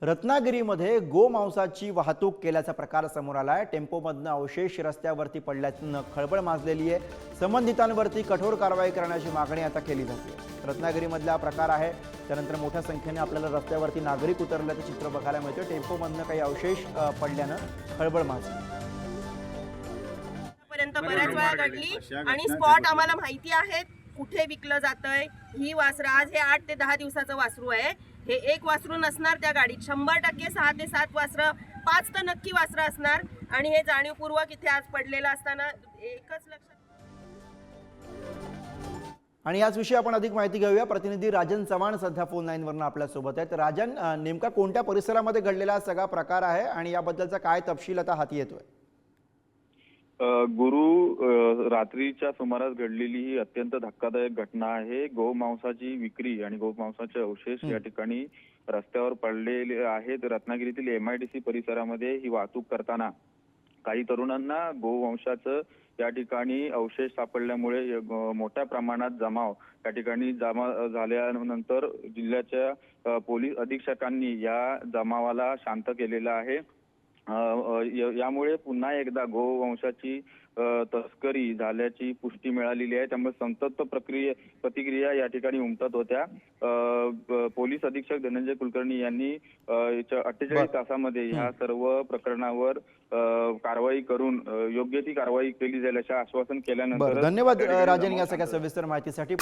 रत्नागिरीमध्ये गोमांसाची वाहतूक केल्याचा प्रकार समोर आलाय। टेम्पोमधनं अवशेष रस्त्यावरती पडल्यानं खळबळ माजलेली आहे। संबंधितांवरती कठोर कारवाई करण्याची मागणी आता केली जाते। रत्नागिरीमधला प्रकार आहे। त्यानंतर मोठ्या संख्येने आपल्याला रस्त्यावरती नागरिक उतरल्याचं चित्र बघायला मिळतं। टेम्पोमधनं काही अवशेष पडल्यानं खळबळ माजली। पर्यंत बऱ्याच वेळा घडली आणि स्पॉट आम्हाला माहिती आहेत, कुठे विकलं जातंय। ही वासरं आज हे 8 ते 10 दिवसाचं वासरू आहे। हे एक वासरू नसणार त्या गाडीत, 100% 6 ते 7 वासरं, 5 तर नक्की वासरं असणार। आणि हे जाणीवपूर्वक इथे आज पडलेलं असताना एकच लक्षात। आणि याच विषयी आपण अधिक माहिती घेऊया। प्रतिनिधी राजन चव्हाण सध्या फोन लाईनवरून आपल्या सोबत आहेत। राजन, नेमका कोणत्या परिसरामध्ये घडलेला सगळा प्रकार आहे आणि याबद्दलचा काय तपशील आता हाती येतोय? गुरु रात्रीच्या सुमारास घडलेली ही अत्यंत धक्कादायक घटना आहे। गोमांसाची विक्री आणि गोमांसाचे अवशेष या ठिकाणी रस्त्यावर पडलेले आहेत। रत्नागिरीतील MIDC परिसरामध्ये ही वाहतूक करताना काही तरुणांना गोवंशाचं या ठिकाणी अवशेष सापडल्यामुळे मोठ्या प्रमाणात जमाव या ठिकाणी जमा झाल्यानंतर जिल्ह्याच्या पोलीस अधीक्षकांनी या जमावाला शांत केलेलं आहे। यामुळे पुन्हा एकदा गोवंशाची तस्करी झाल्याची पुष्टी मिळालेली आहे। त्यामुळे संतप्त प्रतिक्रिया या ठिकाणी उमटत होत्या। पोलीस अधीक्षक धनंजय कुलकर्णी यांनी 48 तासामध्ये ह्या सर्व प्रकरणावर कारवाई करून योग्य ती कारवाई केली जाईल असे आश्वासन केल्यानंतर धन्यवाद राजन या सगळ्या सविस्तर माहितीसाठी।